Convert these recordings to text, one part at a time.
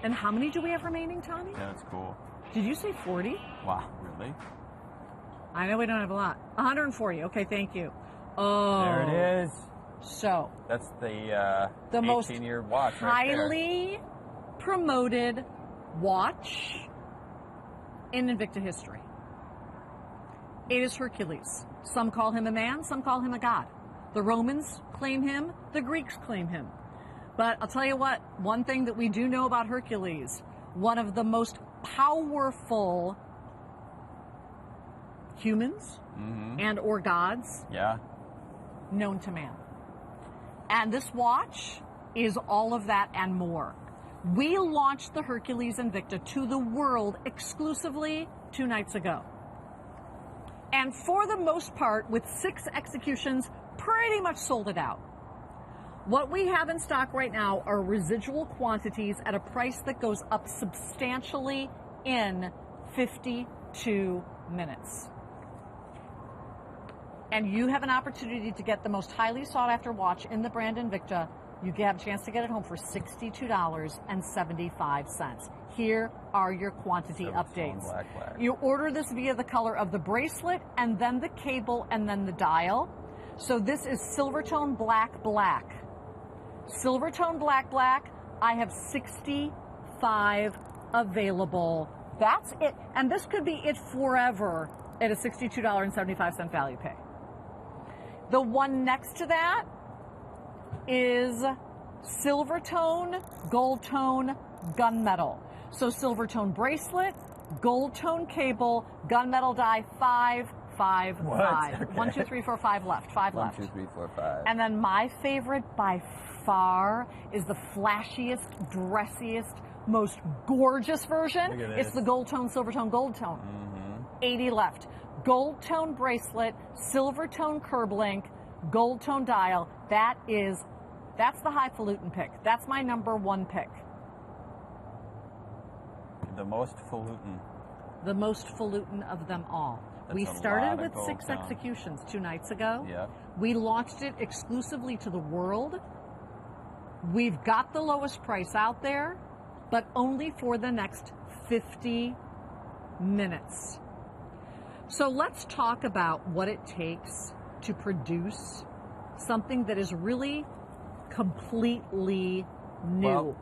And how many do we have remaining, Tommy? Yeah, that's cool. Did you say 40? Wow, really? I know we don't have a lot. 140. Okay, thank you. Oh. There it is. So. That's the 18-year watch highly promoted watch in Invicta history. It is Hercules. Some call him a man, some call him a god. The Romans claim him, the Greeks claim him. But I'll tell you what, one thing that we do know about Hercules, one of the most powerful humans and or gods known to man. And this watch is all of that and more. We launched the Hercules Invicta to the world exclusively 2 nights ago. And for the most part, with 6 executions, pretty much sold it out. What we have in stock right now are residual quantities at a price that goes up substantially in 52 minutes. And you have an opportunity to get the most highly sought after watch in the brand Invicta. You have a chance to get it home for $62.75. Here are your quantity updates. Black. You order this via the color of the bracelet and then the cable and then the dial. So this is Silvertone Black. Silvertone Black. I have 65 available. That's it. And this could be it forever at a $62.75 value pay. The one next to that is Silvertone Goldtone Gunmetal. So Silvertone bracelet, Goldtone cable, gunmetal die, 5. Okay. 1, 2, 3, 4, 5 left. 5 left. 1, 2, 3, 4, 5. And then my favorite by far is the flashiest, dressiest, most gorgeous version. Look at this. It's the Goldtone, Silvertone, Goldtone. 80 left. Goldtone bracelet, Silvertone curb link, Goldtone dial. That's the highfalutin pick. That's my #1 pick. The most falutin. The most falutin of them all. That's we a started lot of with 6 Goldtone. executions 2 nights ago. Yep. We launched it exclusively to the world. We've got the lowest price out there, but only for the next 50 minutes. So let's talk about what it takes to produce something that is really completely new. Well,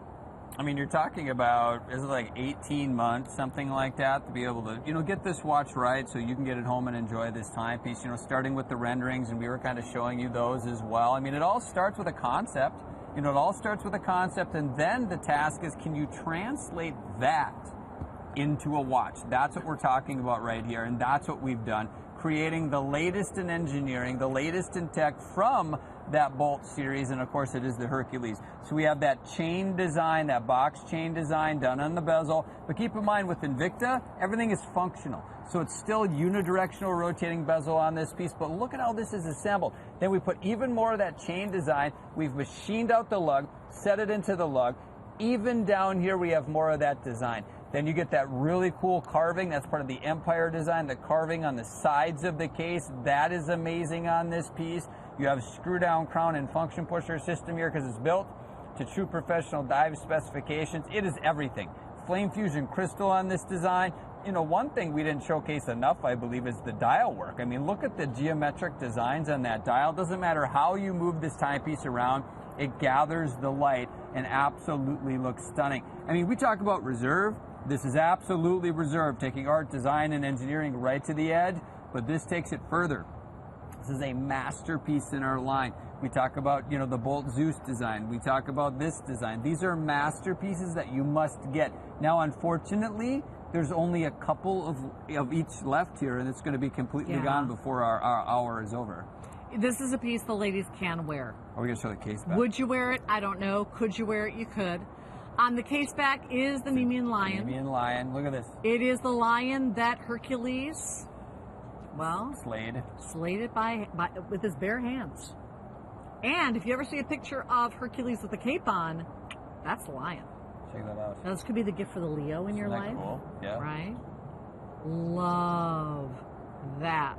I mean, you're talking about, is it like 18 months, something like that, to be able to, get this watch right so you can get it home and enjoy this timepiece, starting with the renderings, and we were kind of showing you those as well. I mean, it all starts with a concept. It all starts with a concept, and then the task is, can you translate that into a watch? That's what we're talking about right here, and that's what we've done, creating the latest in engineering, the latest in tech from that Bolt series, and of course it is the Hercules. So we have that chain design, that box chain design done on the bezel, but keep in mind with Invicta, everything is functional. So it's still unidirectional rotating bezel on this piece, but look at how this is assembled. Then we put even more of that chain design. We've machined out the lug, set it into the lug. Even down here we have more of that design. Then you get that really cool carving. That's part of the Empire design, the carving on the sides of the case. That is amazing on this piece. You have screw down crown and function pusher system here because it's built to true professional dive specifications. It is everything. Flame fusion crystal on this design. One thing we didn't showcase enough, I believe, is the dial work. I mean, look at the geometric designs on that dial. Doesn't matter how you move this timepiece around, it gathers the light and absolutely looks stunning. I mean, we talk about reserve. This is absolutely reserve, taking art, design, and engineering right to the edge, but this takes it further. This is a masterpiece in our line. We talk about, the Bolt Zeus design. We talk about this design. These are masterpieces that you must get. Now, unfortunately, there's only a couple of each left here, and it's going to be completely gone before our hour is over. This is a piece the ladies can wear. Are we going to show the case back? Would you wear it? I don't know. Could you wear it? You could. On the case back is the Nemean lion. Nemean lion. Look at this. It is the lion that Hercules, slayed it with his bare hands. And if you ever see a picture of Hercules with the cape on, that's the lion. Check that out. Now, this could be the gift for the Leo in your life. Cool? Yeah. Right? Love that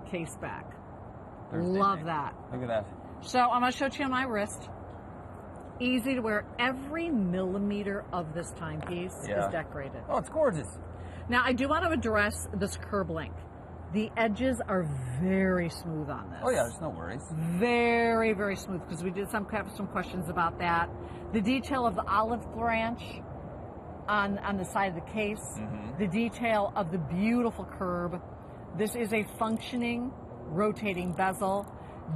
case back. Thursday Love night. that. Look at that. So I'm going to show it to you on my wrist. Easy to wear. Every millimeter of this timepiece is decorated. Oh, it's gorgeous. Now, I do want to address this curb link. The edges are very smooth on this. Oh yeah, there's no worries. Very, very smooth, because we did have some questions about that. The detail of the olive branch on the side of the case, the detail of the beautiful curb. This is a functioning, rotating bezel.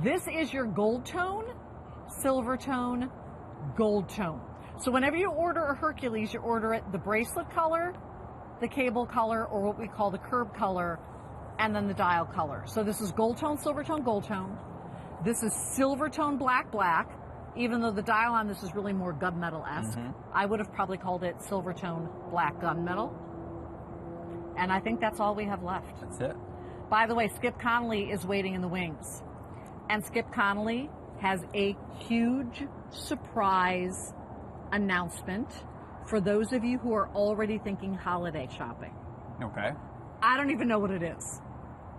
This is your gold tone, silver tone, gold tone. So whenever you order a Hercules, you order it the bracelet color, the cable color, or what we call the curb color, and then the dial color. So this is gold tone, silver tone, gold tone. This is silver tone, black, black, even though the dial on this is really more gunmetal-esque. I would have probably called it silver tone, black gunmetal. And I think that's all we have left. That's it. By the way, Skip Connolly is waiting in the wings. And Skip Connolly has a huge surprise announcement for those of you who are already thinking holiday shopping. Okay. I don't even know what it is.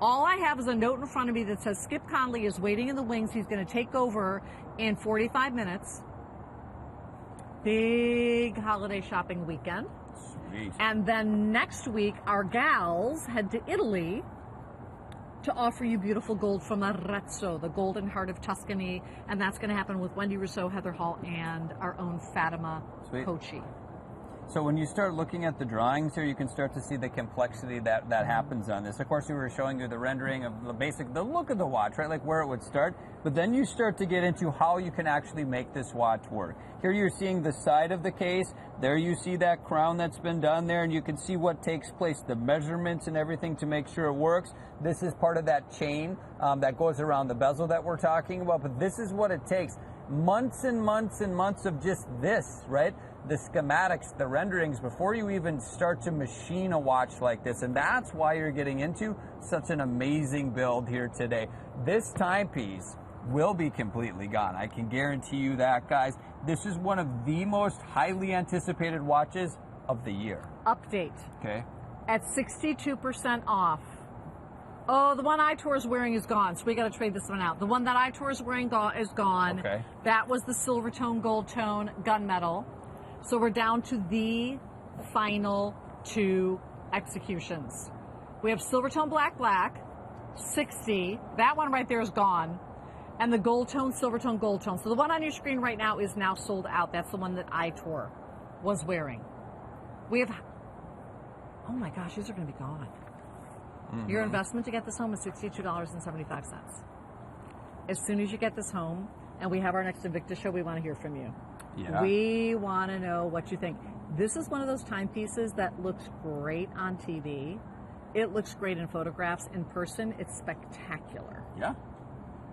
All I have is a note in front of me that says Skip Connolly is waiting in the wings. He's going to take over in 45 minutes. Big holiday shopping weekend. Sweet. And then next week, our gals head to Italy to offer you beautiful gold from Arezzo, the golden heart of Tuscany. And that's going to happen with Wendy Rousseau, Heather Hall, and our own Fatima Kochi. So when you start looking at the drawings here, you can start to see the complexity that happens on this. Of course, we were showing you the rendering of the look of the watch, right? Like where it would start. But then you start to get into how you can actually make this watch work. Here you're seeing the side of the case. There you see that crown that's been done there, and you can see what takes place, the measurements and everything to make sure it works. This is part of that chain that goes around the bezel that we're talking about. But this is what it takes. Months and months and months of just this, right? The schematics, the renderings, before you even start to machine a watch like this. And that's why you're getting into such an amazing build here today. This timepiece will be completely gone. I can guarantee you that, guys. This is one of the most highly anticipated watches of the year. Update. Okay. At 62% off. Oh, the one iTour is wearing is gone, so we got to trade this one out. The one that iTour is wearing is gone. Okay. That was the silver tone, gold tone, gunmetal. So we're down to the final two executions. We have silver tone, black, black, 60. That one right there is gone. And the gold tone, silver tone, gold tone. So the one on your screen right now is now sold out. That's the one that iTour was wearing. We have, oh my gosh, these are going to be gone. Your investment to get this home is $62.75. As soon as you get this home, and we have our next Invicta show, we want to hear from you. Yeah. We want to know what you think. This is one of those timepieces that looks great on TV. It looks great in photographs. In person, it's spectacular. Yeah.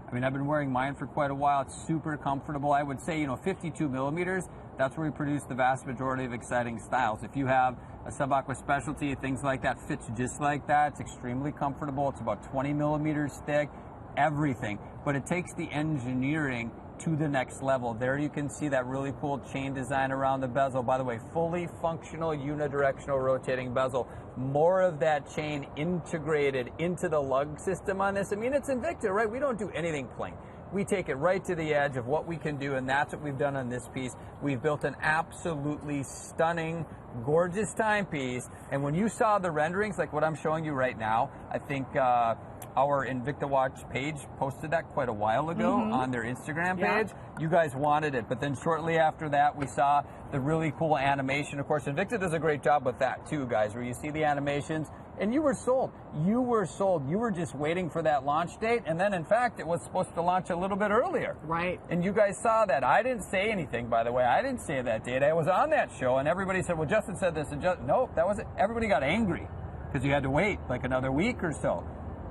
I mean, I've been wearing mine for quite a while. It's super comfortable. I would say, 52 millimeters, that's where we produce the vast majority of exciting styles. If you have a sub-aqua specialty, things like that fits just like that. It's extremely comfortable. It's about 20 millimeters thick, everything. But it takes the engineering to the next level. There you can see that really cool chain design around the bezel. By the way, fully functional unidirectional rotating bezel. More of that chain integrated into the lug system on this. I mean, it's Invicta, right? We don't do anything plain. We take it right to the edge of what we can do, and that's what we've done on this piece. We've built an absolutely stunning, gorgeous timepiece. And when you saw the renderings, like what I'm showing you right now, I think our Invicta Watch page posted that quite a while ago on their Instagram page. Yeah. You guys wanted it, but then shortly after that, we saw the really cool animation. Of course, Invicta does a great job with that too, guys, where you see the animations, and you were sold. You were sold. You were just waiting for that launch date, and then, in fact, it was supposed to launch a little bit earlier. Right. And you guys saw that. I didn't say anything, by the way. I didn't say that date. I was on that show, and everybody said, well, Justin said this, and nope, that wasn't. Everybody got angry because you had to wait like another week or so.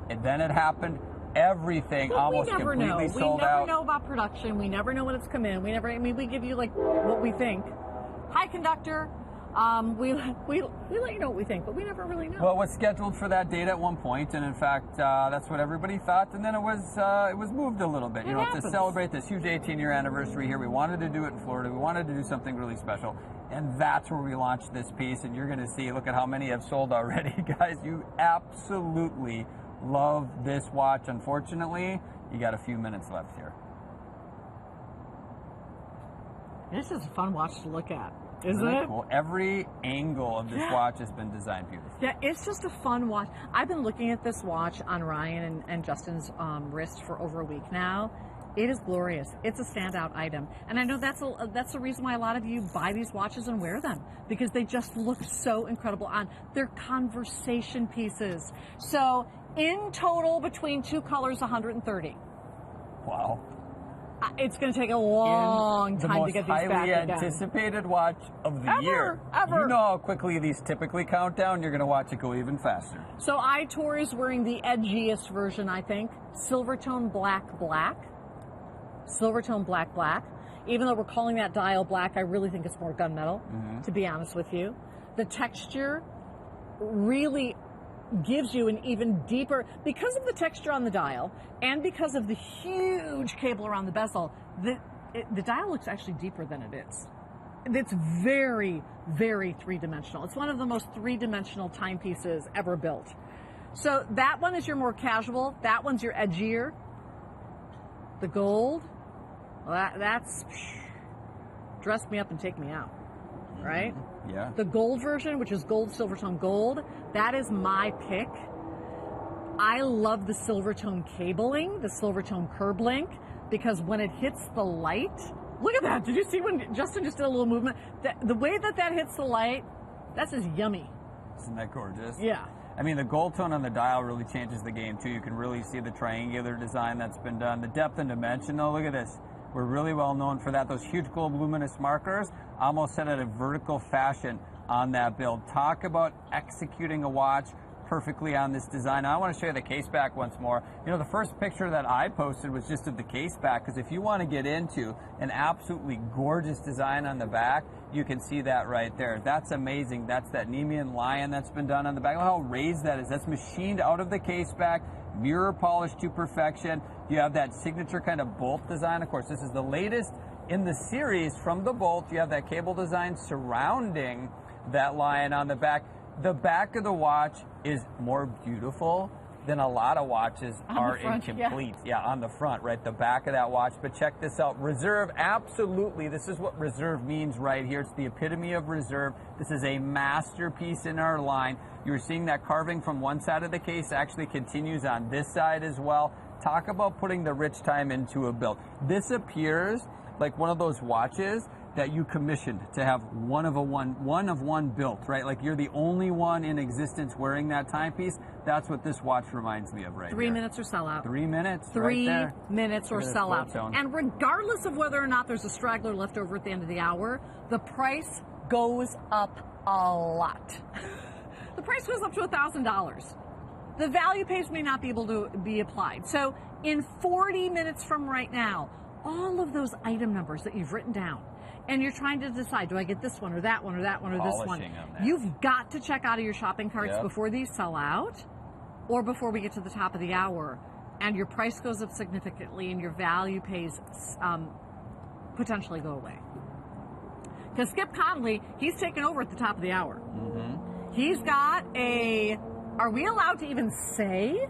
And then it happened. Everything almost completely sold out. We never know about production. We never know when it's come in. We give you like what we think. Hi, conductor. We let you know what we think, but we never really know. Well, it was scheduled for that date at one point, and in fact, that's what everybody thought. And then it was moved a little bit. To celebrate this huge 18-year anniversary here. We wanted to do it in Florida. We wanted to do something really special, and that's where we launched this piece. And you're going to see. Look at how many have sold already, guys. You absolutely love this watch. Unfortunately, you got a few minutes left here. This is a fun watch to look at, isn't really it? Cool. Every angle of this watch has been designed beautifully. Yeah, it's just a fun watch. I've been looking at this watch on Ryan and Justin's wrist for over a week now. It is glorious. It's a standout item. And I know that's the reason why a lot of you buy these watches and wear them, because they just look so incredible on. They're conversation pieces. So in total, between two colors, 130. Wow. It's going to take a long time to get these back again. The most highly anticipated watch of the year. Ever. You know how quickly these typically count down. You're going to watch it go even faster. So iTor is wearing the edgiest version, I think. Silvertone black. Silvertone black. Even though we're calling that dial black, I really think it's more gunmetal, to be honest with you. The texture really gives you an even deeper, because of the texture on the dial and because of the huge cable around the bezel, the dial looks actually deeper than it is. It's very, very three-dimensional. It's one of the most three-dimensional timepieces ever built. So that one is your more casual. That one's your edgier. The gold, well, that's dress me up and take me out, right? Yeah. The gold version, which is gold Silvertone gold, that is my pick. I love the Silvertone cabling, the Silvertone curb link, because when it hits the light, look at that. Did you see when Justin just did a little movement? The way that hits the light, that's just yummy. Isn't that gorgeous? Yeah. I mean, the gold tone on the dial really changes the game, too. You can really see the triangular design that's been done. The depth and dimension, though, look at this. We're really well known for that. Those huge gold luminous markers, almost set at a vertical fashion on that build. Talk about executing a watch perfectly on this design. Now, I want to show you the case back once more. You know, the first picture that I posted was just of the case back, because if you want to get into an absolutely gorgeous design on the back, you can see that right there. That's amazing. That's that Nemean lion that's been done on the back. Look how raised that is. That's machined out of the case back, mirror polished to perfection. You have that signature kind of bolt design. Of course, this is the latest in the series from the bolt. You have that cable design surrounding that lion on the back. The back of the watch is more beautiful than a lot of watches are incomplete. Yeah, on the front, right? The back of that watch. But check this out. Reserve, absolutely. This is what reserve means right here. It's the epitome of reserve. This is a masterpiece in our line. You're seeing that carving from one side of the case actually continues on this side as well. Talk about putting the rich time into a build. This appears like one of those watches that you commissioned to have one of one built, right? Like you're the only one in existence wearing that timepiece. That's what this watch reminds me of right 3 here. minutes or sell out. 3 minutes, 3 right there. minutes or sell out. And regardless of whether or not there's a straggler left over at the end of the hour, the price goes up a lot. The price goes up to $1,000. The value pays may not be able to be applied. So in 40 minutes from right now, all of those item numbers that you've written down, and you're trying to decide, do I get this one or that one or that one or this one? You've got to check out of your shopping carts before these sell out or before we get to the top of the hour. And your price goes up significantly and your value pays potentially go away. Because Skip Conley, he's taken over at the top of the hour. He's got are we allowed to even say?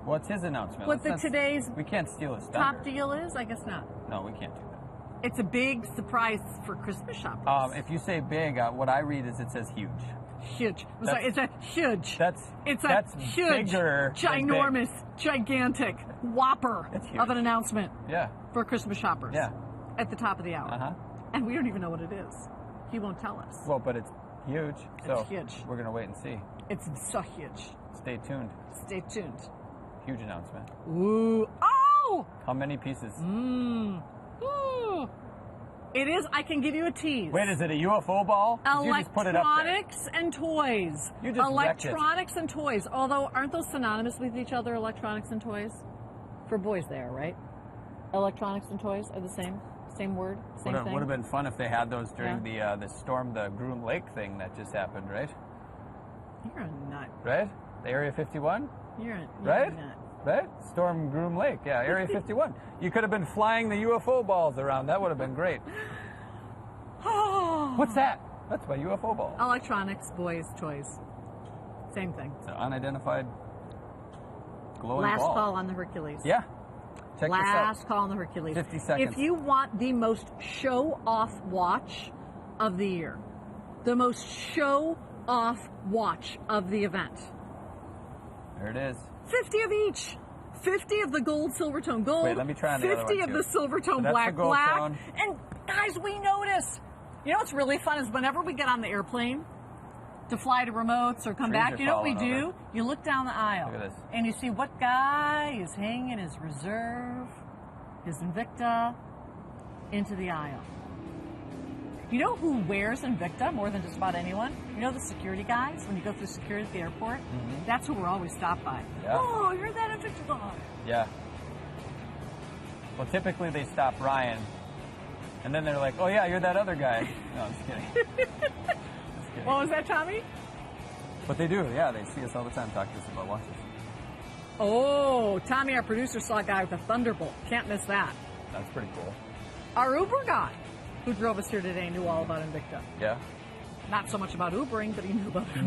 What's his announcement? What today's we can't steal his thunder. Top deal is? I guess not. No, we can't do that. It's a big surprise for Christmas shoppers. If you say big, what I read is it says huge. Huge. Sorry, it's a huge. That's huge, bigger, ginormous, gigantic whopper of an announcement. Yeah. For Christmas shoppers. Yeah. At the top of the hour. And we don't even know what it is. He won't tell us. Well, but it's huge. It's huge. We're gonna wait and see. It's so huge. Stay tuned. Stay tuned. Huge announcement. Ooh. Oh! How many pieces? Ooh. It is, I can give you a tease. Wait, is it a UFO ball? You just put it up there. Electronics and toys. You just Electronics and toys. Although, aren't those synonymous with each other, electronics and toys? For boys they are, right? Electronics and toys are the same word, same thing. Would have been fun if they had those during the storm, the Groom Lake thing that just happened, right? You're a nut. Right? The Area 51? You're a nut. Right? Storm Groom Lake, yeah, Area 51. You could have been flying the UFO balls around. That would have been great. What's that? That's my UFO ball. Electronics, boys, toys. Same thing. It's an unidentified glowing Last ball. call on the Hercules. Yeah. check this out. Last call on the Hercules. 50 seconds. If you want the most show-off watch of the year, the most show-off watch of the event. There it is. 50 of each. 50 of the gold, silver tone gold. Wait, let me try on the other 50 one, of too. the silver tone So that's black the gold black. tone. And guys, we notice. You know what's really fun is whenever we get on the airplane to fly to remotes or come Trees back, are you know what we falling do? over. You look down the aisle. Look at this. And you see what guy is hanging his reserve, his Invicta, into the aisle. You know who wears Invicta more than just about anyone? You know the security guys when you go through security at the airport? Mm-hmm. That's who we're always stopped by. Yeah. Oh, you're that Invicta guy. Yeah. Well, typically they stop Ryan, and then they're like, "Oh yeah, you're that other guy." No, I'm just kidding. Just kidding. What was that, Tommy? But they do, yeah. They see us all the time, talk to us about watches. Oh, Tommy, our producer, saw a guy with a Thunderbolt. Can't miss that. That's pretty cool. Our Uber guy, who drove us here today, knew all about Invicta. Yeah. Not so much about Ubering, but he knew about it.